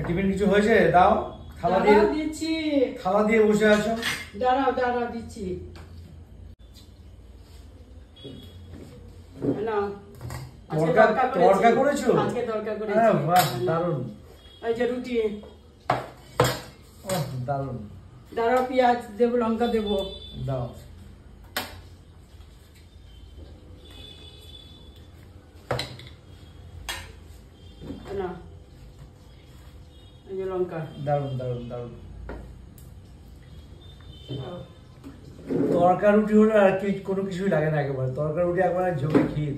Tiffin কিছু হয়েছে? দাও, থালা দিয়ে দিচ্ছি। থালা দিয়ে বসে আছো। দাঁড়াও দাঁড়াও দিচ্ছি। তরকা করেছো? আজকে তরকা করেছি। বাহ, দারুণ। এই যে রুটি। ওহ, দারুণ। দাঁড়াও, পেঁয়াজ দেবো, লঙ্কা দেবো। দাও। না, এই যে লঙ্কা। দারুণ দারুণ দারুণ। তরকা রুটি হলে আর কি কোনো কিছুই লাগে না, একেবারে তরকা রুটি একবারে ঝোলে ক্ষীর।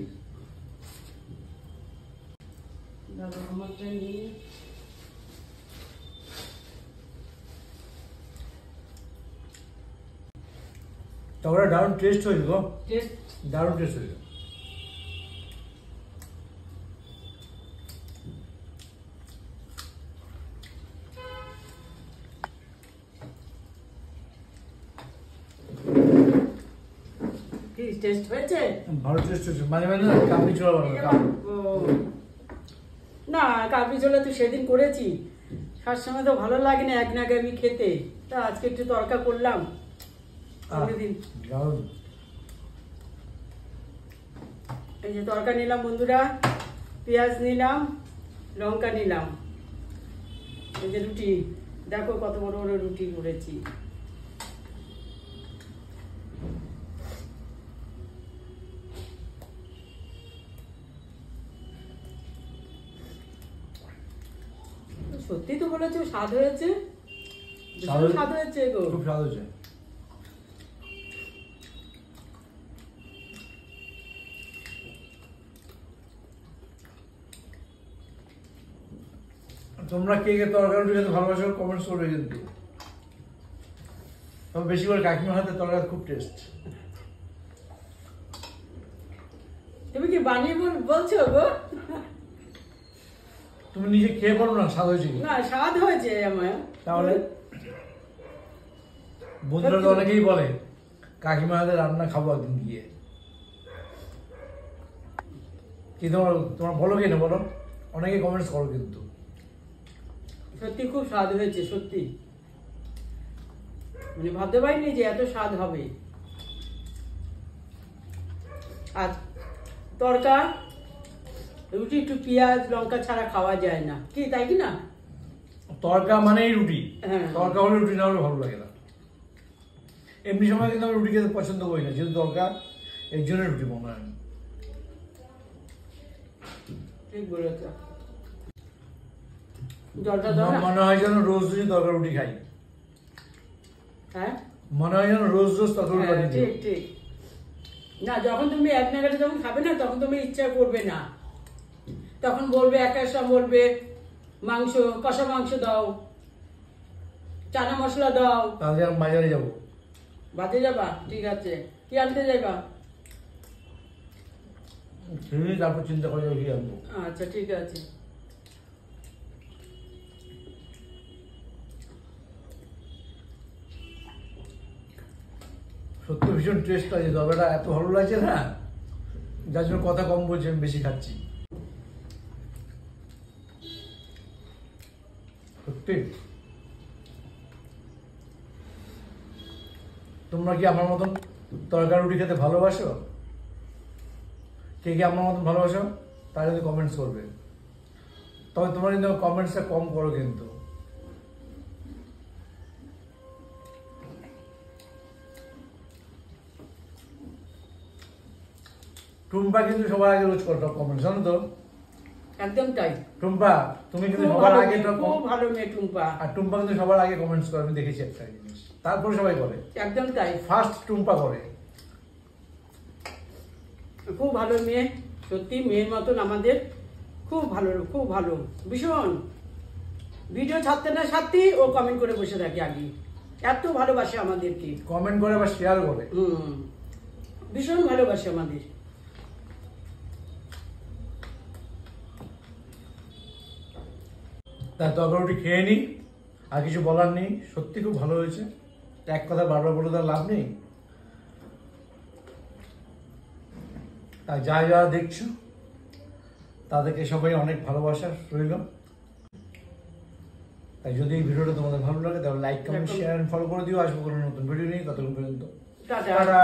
তরকাটা দারুণ টেস্ট হয়েছে গো, দারুণ টেস্ট হয়েছে। টেস্ট হয়েছে, ভালো টেস্ট হয়েছে। মাঝে মাঝে কাবলি ছোলা বানাবে। না, কাবলি ছোলা তো সেদিন করেছি, সবসময় তো ভালো লাগে না এক নাগে আমি খেতে, তা আজকে একটু তরকা করলাম। এই যে তরকা নিলাম বন্ধুরা, পেঁয়াজ নিলাম, লঙ্কা নিলাম। এই যে রুটি, দেখো কত বড় বড় রুটি করেছি। সত্যি তো বলেছো স্বাদ হয়েছে, স্বাদ হয়েছে গো, খুব স্বাদ হয়েছে। তোমরা কে কে তরকারি রুটি খেতে ভালোবাসো কমেন্টস করবে কিন্তু। তবে বেশি করে কাকিমার হাতে তরকারি খুব টেস্ট। তুমি কি বানিয়ে বলছো গো? তুমি নিজে খেয়ে বলো না স্বাদ হয়েছে কি না, স্বাদ হয়েছে আমার। তাহলে বন্ধুরা তো অনেকেই বলে কাকিমার হাতে রান্না খাবো একদিন গিয়ে। কি তোমার বলো কি না বলো, অনেকে কমেন্টস করো কিন্তু। সত্যি খুব স্বাদ হয়েছে, সত্যি মানে ভাবতে পারিনি যে এত স্বাদ হবে। আর তরকা রুটি একটু পেঁয়াজ লঙ্কা ছাড়া খাওয়া যায় না, কি তাই কি না? তরকা মানেই রুটি, হ্যাঁ। তরকা হলে রুটি না হলে ভালো লাগে না। এমনি সময় কিন্তু আমি রুটি খেতে পছন্দ করি না, যেহেতু তরকা, এই জন্য রুটি মনে হয়। ঠিক বলেছ। মনে হয় যেন রোজ রোজ তরকা রুটি খাই। হ্যাঁ, মনে হয় যেন রোজ রোজ তরকা রুটি। ঠিক ঠিক। না, যখন তুমি এক নাগারে যখন খাবে না তখন তুমি ইচ্ছা করবে না, তখন বলবে একটা বলবে মাংস, কষা মাংস দাও, চানা মশলা দাও। তাহলে আমি বাজারে যাবো। বাজারে যাবা? ঠিক আছে, কি আনতে যাবা? তারপর চিন্তা করে যাবো কি আনবো। আচ্ছা ঠিক আছে। সত্যি ভীষণ টেস্ট আছে, তরকাটা এত ভালো লাগছে না, যার জন্য কথা কম বলছি, আমি বেশি খাচ্ছি সত্যি। তোমরা কি আমার মতন তরকারি রুটি খেতে ভালোবাসো? কে কে আমার মতন ভালোবাসো তারা কিন্তু কমেন্টস করবে। তবে তোমরা কিন্তু কমেন্টসটা কম করো কিন্তু। টুম্পা কিন্তু সবার আগে রোজ করো কমেন্টস, জানো তো? একদম তাই। টুম্পা তুমি কিন্তু সবার আগে, খুব ভালো মেয়ে টুম্পা। আর টুম্পা কিন্তু সবার আগে কমেন্টস করে, আমি দেখেছি একটা জিনিস, তারপরে সবাই করে। একদম তাই, ফার্স্ট টুম্পা করে। খুব ভালো মেয়ে, সত্যি মেয়ের মতন আমাদের, খুব ভালো, খুব ভালো, ভীষণ। ভিডিও ছাড়তে না ছাড়তেই ও কমেন্ট করে বসে থাকে আগে, এত ভালোবাসে আমাদেরকে। কমেন্ট করে বা শেয়ার করে, ভীষণ ভালোবাসে আমাদের। তাই তরকারি খেয়ে নি, আর কিছু বলার নেই, সত্যি খুব ভালো হয়েছে। এক কথা বারবার বলে তার লাভ নেই। তাই যারা দেখছো তাদেরকে সবাই অনেক ভালোবাসা রইল। তাই যদি এই ভিডিওটা তোমাদের ভালো লাগে তাহলে লাইক কমেন্ট একদম। শেয়ার এন্ড ফলো করে দিও। আসবো কোনো নতুন ভিডিও নিয়ে, ততক্ষণ পর্যন্ত টাটা। টাটা।